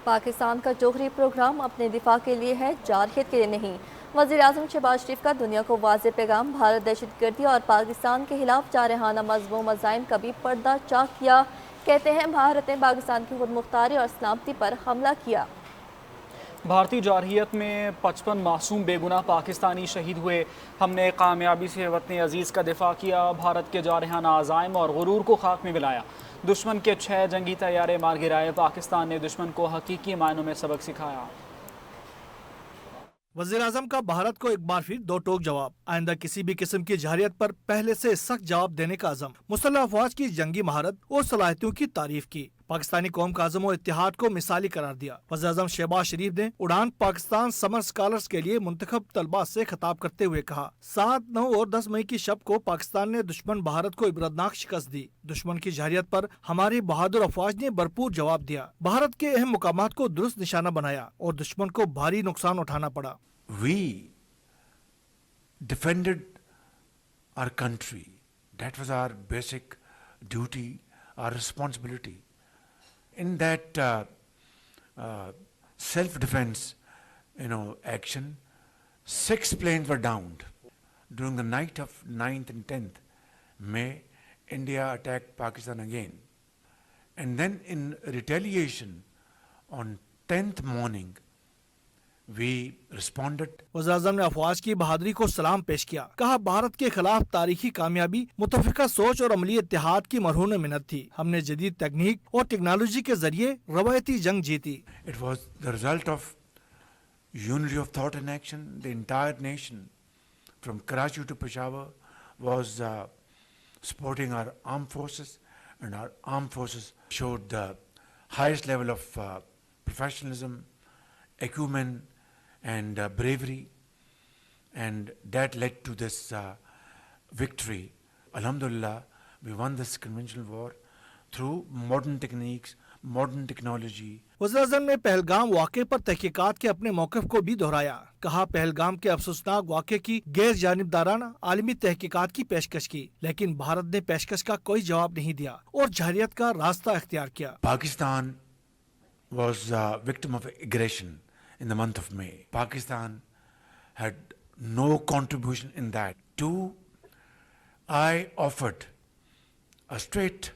पाकिस्तान का जोहरी प्रोग्राम अपने दिफा के लिए है, जारहियत के लिए नहीं। वज़ीर-ए-आज़म शहबाज शरीफ का दुनिया को वाज़ेह पैगाम। भारत दहशतगर्दी और पाकिस्तान के खिलाफ जारहाना मज़मूम मज़ाइम का भी पर्दा चाक किया। कहते हैं भारत ने पाकिस्तान की खुदमुख्तारी और सलामती पर हमला किया। भारतीय जारहियत में 55 मासूम बेगुनाह पाकिस्तानी शहीद हुए। हमने कामयाबी से वतन अजीज़ का दिफा किया। भारत के जारहाना अज़ाइम और गुरूर को खाक में मिलाया। दुश्मन के 6 जंगी तैयारे मार गिराए। पाकिस्तान ने दुश्मन को हकीकी मायनों में सबक सिखाया। वज़ीर-ए-आज़म का भारत को एक बार फिर दो टोक जवाब। आइंदा किसी भी किस्म की जारहियत पर पहले से सख्त जवाब देने का अज़म। मुसल्लह अफवाज की जंगी महारत और सलाहियतों की तारीफ की। पाकिस्तानी कौम का अज़म और इत्तेहाद को मिसाली करार दिया। वज़ीर-ए-आज़म शहबाज शरीफ ने उड़ान पाकिस्तान समर स्कॉलर्स के लिए मुंतखब तलबा से खिताब करते हुए कहा, 7, 9 और 10 मई की शब को पाकिस्तान ने दुश्मन भारत को इबरतनाक शिकस्त दी। दुश्मन की जारहियत पर हमारी बहादुर अफवाज ने भरपूर जवाब दिया। भारत के अहम मुकामात को दुरुस्त निशाना बनाया और दुश्मन को भारी नुकसान उठाना पड़ा। We defended our country. That was our basic duty, our responsibility. In that self-defense, action, 6 planes were downed. During the night of 9th and 10th May, India attacked Pakistan again. And then in retaliation, on 10th morning, we responded. वज़ीर-ए-आज़म ने अफवाज की बहादुरी को सलाम पेश किया। कहा, भारत के खिलाफ तारीखी कामयाबी मुतफ़िका सोच और अमली इत्तेहाद की मरहून मिन्नत थी। हमने जदीद तकनीक और टेक्नोलॉजी के जरिए रवायती जंग जीती। It was the result of unity of thought and action. The entire nation, from Karachi to Peshawar, was supporting our armed forces, and our armed forces showed the highest level of professionalism, acumen, and bravery, and that led to this victory. Alhamdulillah, we won this conventional war through modern techniques, modern technology. वज़ीर-ए-आज़म ने पहलगाम वाक़े पर तहकीकात के अपने मौक़िफ़ को भी दोहराया। कहा, पहलगाम के अफसोसनाक वाक़े की गैर जानिबदाराना आलमी तहकीकात की पेशकश की, लेकिन भारत ने पेशकश का कोई जवाब नहीं दिया और जारहियत का रास्ता इख्तियार किया। Pakistan was a victim of aggression in the month of May. Pakistan had no contribution in that. I offered a straight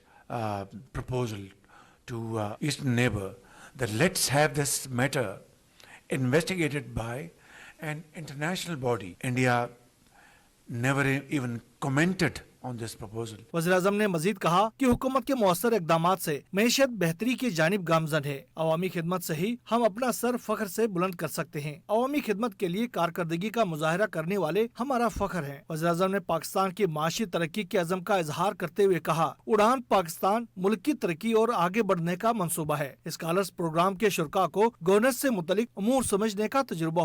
proposal to Eastern neighbor that let's have this matter investigated by an international body. India never even commented on this proposal. वज़ीर-ए-आज़म ने मजीद कहा कि हुकूमत के मौसर इक़दामात से मईशत बेहतरी की जानिब गामजन है। अवामी खिदमत से ही हम अपना सर फख्र से बुलंद कर सकते हैं। अवामी खिदमत के लिए कारकर्दगी का मुजाहरा करने वाले हमारा फख्र हैं। वज़ीर-ए-आज़म ने पाकिस्तान की माशी तरक्की के अज़म का इजहार करते हुए कहा, उड़ान पाकिस्तान मुल्क की तरक्की और आगे बढ़ने का मंसूबा है। स्कॉलर्स प्रोग्राम के शुरा को गवर्नेंस से मुतलिक अमूर समझने का तजुर्बा